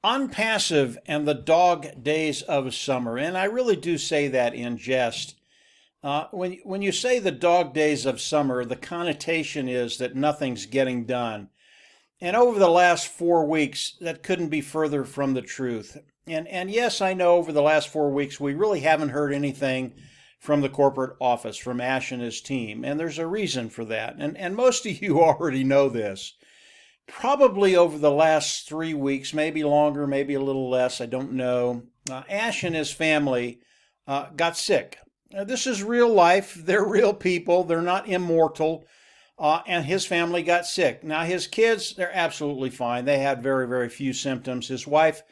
ONPASSIVE and the dog days of summer. And I really do say that in jest. When you say the dog days of summer, the connotation is that nothing's getting done. And over the last 4 weeks, that couldn't be further from the truth. And yes, I know over the last 4 weeks, we really haven't heard anything from the corporate office, from Ash and his team. And there's a reason for that. And most of you already know this. Probably over the last 3 weeks, maybe longer, maybe a little less, I don't know, Ash and his family got sick. This is real life. They're real people. They're not immortal. And his family got sick. Now, his kids, they're absolutely fine. They had very, very few symptoms. His wife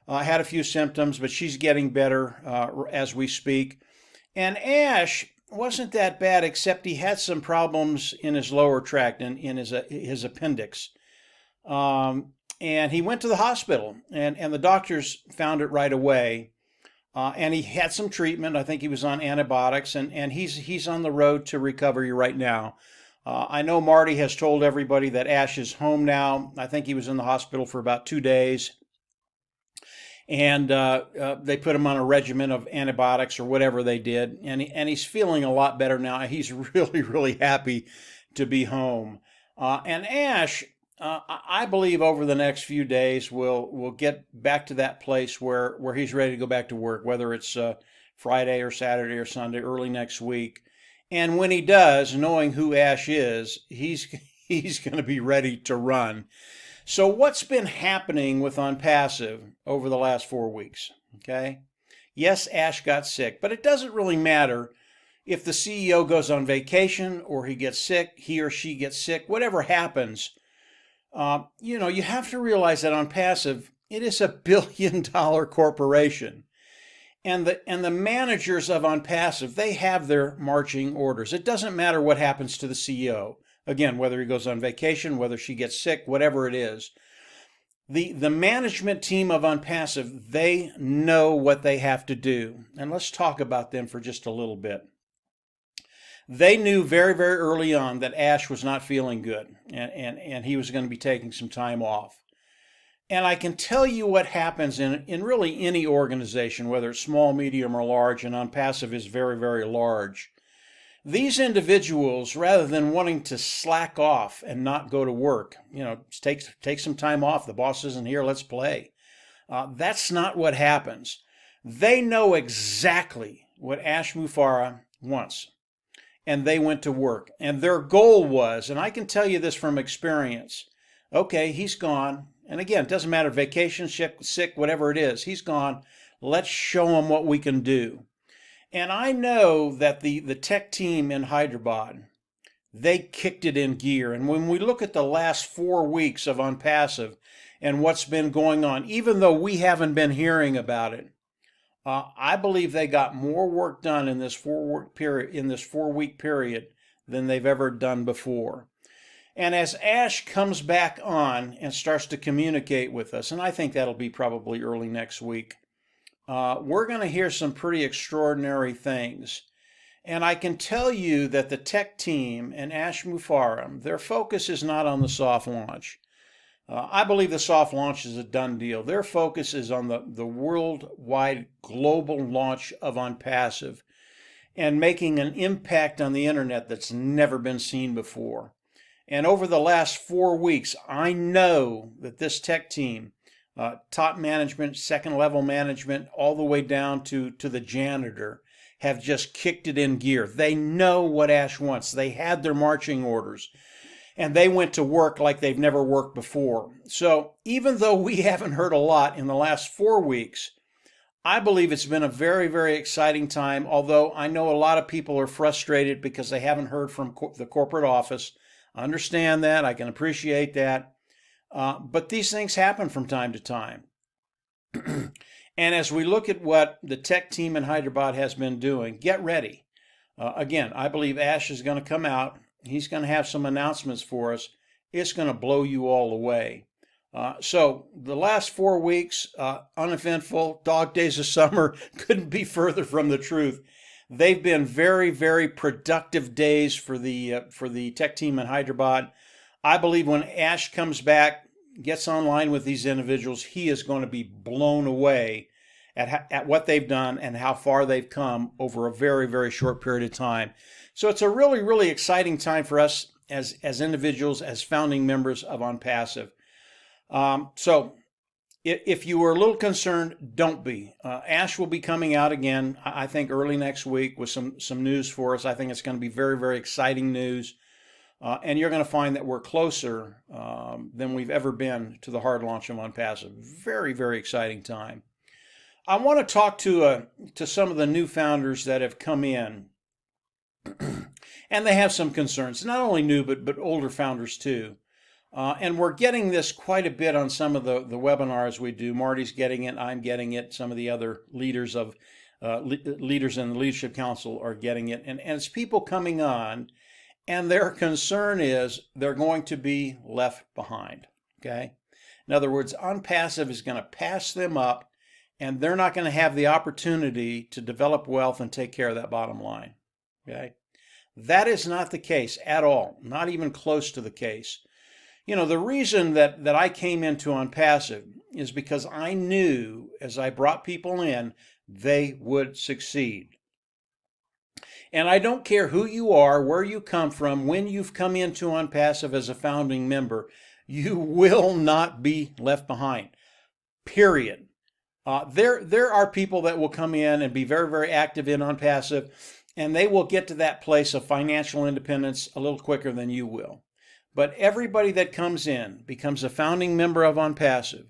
had a few symptoms, but she's getting better as we speak. And Ash wasn't that bad, except he had some problems in his lower tract, in his appendix. And he went to the hospital, and the doctors found it right away. And he had some treatment. I think he was on antibiotics, and he's on the road to recovery right now. I know Marty has told everybody that Ash is home now. I think he was in the hospital for about 2 days. And they put him on a regimen of antibiotics or whatever they did. And he's feeling a lot better now. He's really, really happy to be home. And Ash, I believe over the next few days, we'll get back to that place where he's ready to go back to work, whether it's Friday or Saturday or Sunday, early next week. And when he does, knowing who Ash is, he's going to be ready to run. So what's been happening with ONPASSIVE over the last 4 weeks? Okay. Yes, Ash got sick, but it doesn't really matter if the CEO goes on vacation or he gets sick, he or she gets sick, whatever happens. You have to realize that ONPASSIVE, it is $1 billion corporation. And the managers of ONPASSIVE, they have their marching orders. It doesn't matter what happens to the CEO. Again, whether he goes on vacation, whether she gets sick, whatever it is. The management team of ONPASSIVE, they know what they have to do. And let's talk about them for just a little bit. They knew very, very early on that Ash was not feeling good, and he was going to be taking some time off. And I can tell you what happens in really any organization, whether it's small, medium, or large, and ONPASSIVE is very, very large. These individuals, rather than wanting to slack off and not go to work, take some time off, the boss isn't here, let's play. That's not what happens. They know exactly what Ash Mufareh wants. And they went to work. And their goal was, and I can tell you this from experience, okay, he's gone. And again, it doesn't matter, vacation, sick, whatever it is, he's gone. Let's show him what we can do. And I know that the tech team in Hyderabad, they kicked it in gear. And when we look at the last 4 weeks of ONPASSIVE and what's been going on, even though we haven't been hearing about it, I believe they got more work done in this 4-week period than they've ever done before. And as Ash comes back on and starts to communicate with us, and I think that'll be probably early next week, we're going to hear some pretty extraordinary things. And I can tell you that the tech team and Ash Mufareh, their focus is not on the soft launch. I believe the soft launch is a done deal. Their focus is on the worldwide global launch of ONPASSIVE and making an impact on the internet that's never been seen before. And over the last 4 weeks, I know that this tech team, top management, second level management, all the way down to the janitor, have just kicked it in gear. They know what Ash wants. They had their marching orders. And they went to work like they've never worked before. So even though we haven't heard a lot in the last 4 weeks, I believe it's been a very, very exciting time, although I know a lot of people are frustrated because they haven't heard from the corporate office. I understand that. I can appreciate that. But these things happen from time to time. And as we look at what the tech team in Hyderabad has been doing, get ready. Again, I believe Ash is going to come out. He's going to have some announcements for us. It's going to blow you all away. So the last 4 weeks, uneventful, dog days of summer, couldn't be further from the truth. They've been very, very productive days for the tech team in Hyderabad. I believe when Ash comes back, gets online with these individuals, he is going to be blown away at what they've done and how far they've come over a very, very short period of time. So it's a really, really exciting time for us as individuals, as founding members of ONPASSIVE. So if you were a little concerned, don't be. Ash will be coming out again, I think, early next week with some news for us. I think it's going to be very, very exciting news. And you're going to find that we're closer than we've ever been to the hard launch of ONPASSIVE. Very, very exciting time. I want to talk to some of the new founders that have come in, and they have some concerns. Not only new, but older founders too. And we're getting this quite a bit on some of the webinars we do. Marty's getting it, I'm getting it. Some of the other leaders in the Leadership Council are getting it. And it's people coming on, and their concern is they're going to be left behind, okay? In other words, ONPASSIVE is going to pass them up, and they're not going to have the opportunity to develop wealth and take care of that bottom line, okay? That is not the case at all, not even close to the case. You know, the reason that I came into ONPASSIVE is because I knew as I brought people in, they would succeed. And I don't care who you are, where you come from, when you've come into ONPASSIVE as a founding member, you will not be left behind, period. There are people that will come in and be very, very active in ONPASSIVE, and they will get to that place of financial independence a little quicker than you will. But everybody that comes in becomes a founding member of ONPASSIVE.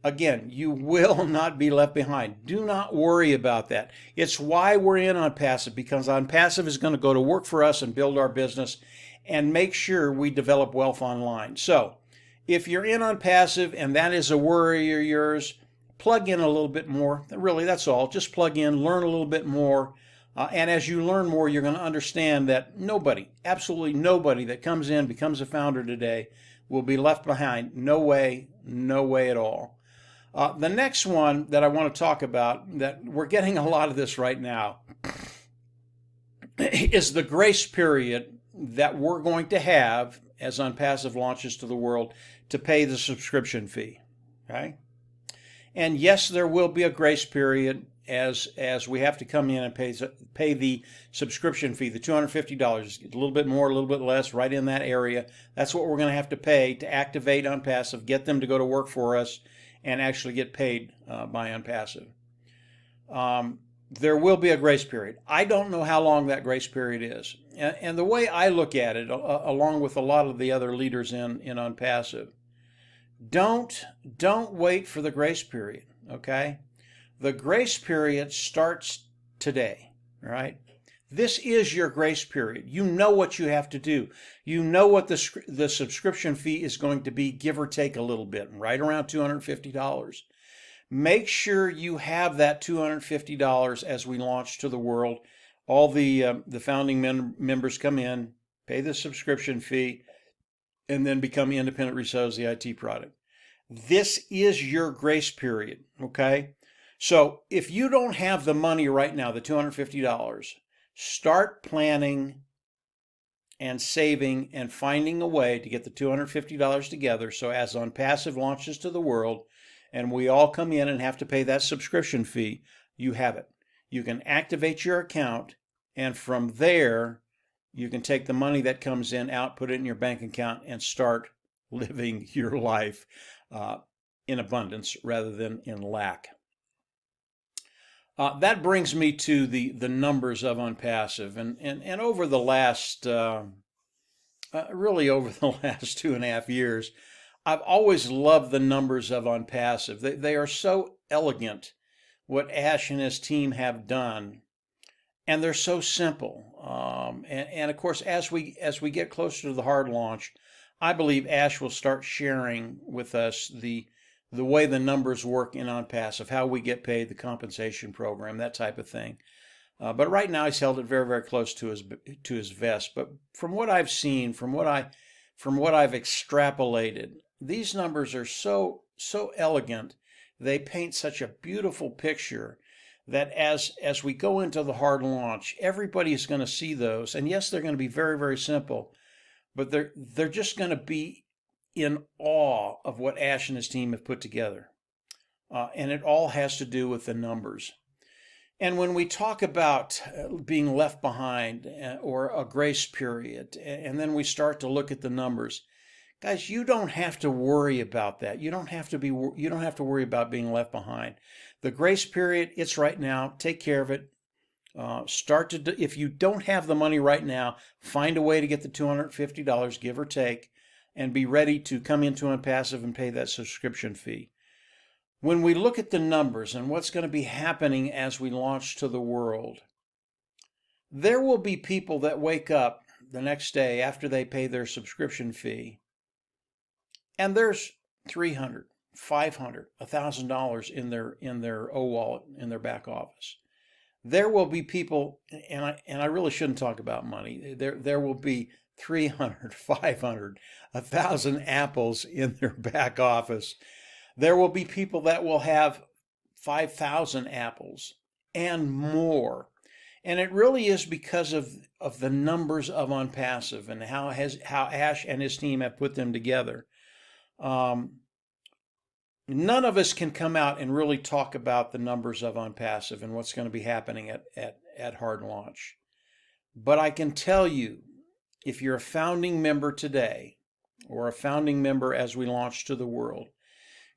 Again, you will not be left behind. Do not worry about that. It's why we're in ONPASSIVE, because ONPASSIVE is going to go to work for us and build our business and make sure we develop wealth online. So if you're in ONPASSIVE and that is a worry of yours, plug in a little bit more. Really, that's all. Just plug in, learn a little bit more. And as you learn more, you're going to understand that nobody, absolutely nobody that comes in, becomes a founder today, will be left behind. No way at all. The next one that I want to talk about, that we're getting a lot of this right now, is the grace period that we're going to have as ONPASSIVE launches to the world to pay the subscription fee. Okay? And yes, there will be a grace period as we have to come in and pay the subscription fee, the $250, a little bit more, a little bit less, right in that area. That's what we're going to have to pay to activate ONPASSIVE, get them to go to work for us, and actually get paid by ONPASSIVE. There will be a grace period. I don't know how long that grace period is. And the way I look at it, along with a lot of the other leaders in ONPASSIVE, don't wait for the grace period, okay? The grace period starts today, right? This is your grace period. You know what you have to do. You know what the subscription fee is going to be, give or take a little bit, right around $250. Make sure you have that $250 as we launch to the world. All the founding members come in, pay the subscription fee, and then become independent resellers of the IT product. This is your grace period, okay? So if you don't have the money right now, the $250, start planning and saving and finding a way to get the $250 together, so as ONPASSIVE launches to the world and we all come in and have to pay that subscription fee, you have it. You can activate your account, and from there you can take the money that comes in out, put it in your bank account, and start living your life in abundance rather than in lack. That brings me to the numbers of ONPASSIVE, and over the last, really over the last 2.5 years, I've always loved the numbers of ONPASSIVE. They are so elegant, what Ash and his team have done, and they're so simple. And of course, as we get closer to the hard launch, I believe Ash will start sharing with us the way the numbers work in ONPASSIVE, how we get paid, the compensation program, that type of thing. But right now he's held it very, very close to his vest. But from what I've seen, from what I've extrapolated, these numbers are so elegant. They paint such a beautiful picture that as we go into the hard launch, everybody is going to see those. And yes, they're going to be very, very simple, but they're just going to be in awe of what Ash and his team have put together. And it all has to do with the numbers. And when we talk about being left behind or a grace period, and then we start to look at the numbers, guys, you don't have to worry about that. You don't have to worry about being left behind. The grace period, it's right now. Take care of it. If you don't have the money right now, find a way to get the $250, give or take, and be ready to come into ONPASSIVE and pay that subscription fee. When we look at the numbers and what's going to be happening as we launch to the world, there will be people that wake up the next day after they pay their subscription fee, and there's $300, $500, $1,000 in their wallet in their back office. There will be people, and I really shouldn't talk about money. There will be 300, 500, 1,000 apples in their back office. There will be people that will have 5,000 apples and more. And it really is because of the numbers of ONPASSIVE and how Ash and his team have put them together. None of us can come out and really talk about the numbers of ONPASSIVE and what's going to be happening at hard launch. But I can tell you, if you're a founding member today or a founding member as we launch to the world,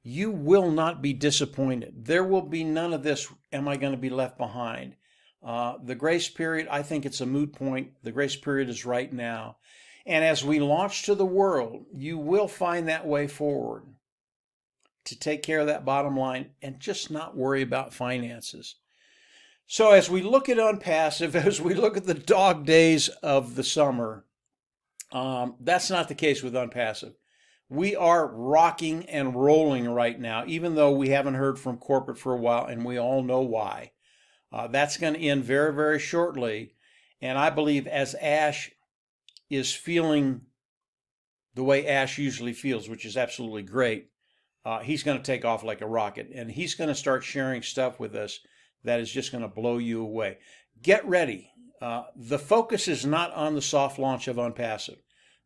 you will not be disappointed. There will be none of this, am I going to be left behind? The grace period, I think it's a moot point. The grace period is right now. And as we launch to the world, you will find that way forward to take care of that bottom line and just not worry about finances. So as we look at ONPASSIVE, as we look at the dog days of the summer, that's not the case with ONPASSIVE. We are rocking and rolling right now, even though we haven't heard from corporate for a while, and we all know why. That's going to end very, very shortly. And I believe as Ash is feeling the way Ash usually feels, which is absolutely great, he's going to take off like a rocket. And he's going to start sharing stuff with us that is just going to blow you away. Get ready. The focus is not on the soft launch of ONPASSIVE.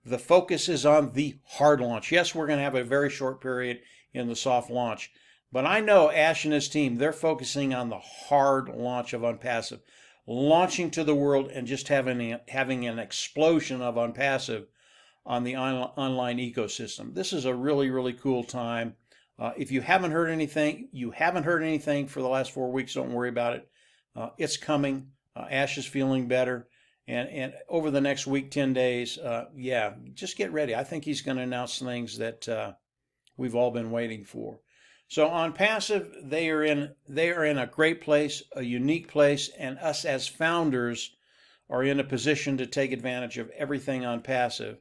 The focus is on the hard launch. Yes, we're going to have a very short period in the soft launch, but I know Ash and his team, they're focusing on the hard launch of ONPASSIVE, launching to the world and just having an explosion of ONPASSIVE on the online ecosystem. This is a really, really cool time. If you haven't heard anything, for the last 4 weeks, don't worry about it. It's coming. Ash is feeling better. And over the next week, 10 days, just get ready. I think he's going to announce things that we've all been waiting for. So ONPASSIVE, they are in a great place, a unique place, and us as founders are in a position to take advantage of everything ONPASSIVE.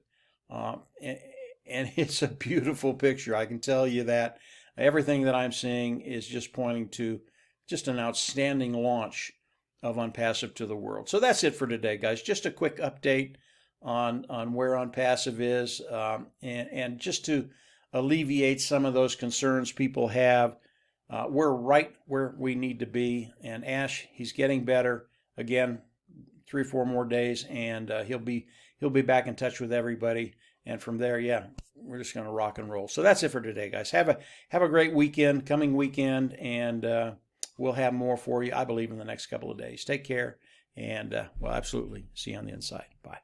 And it's a beautiful picture. I can tell you that everything that I'm seeing is just pointing to just an outstanding launch of ONPASSIVE to the world. So that's it for today, guys. Just a quick update on where ONPASSIVE is, and just to alleviate some of those concerns people have. We're right where we need to be, and Ash, he's getting better. Again, 3 or 4 more days, and he'll be back in touch with everybody. And from there, we're just going to rock and roll. So that's it for today, guys. Have a great weekend, coming weekend, and we'll have more for you, I believe, in the next couple of days. Take care, and we'll absolutely see you on the inside. Bye.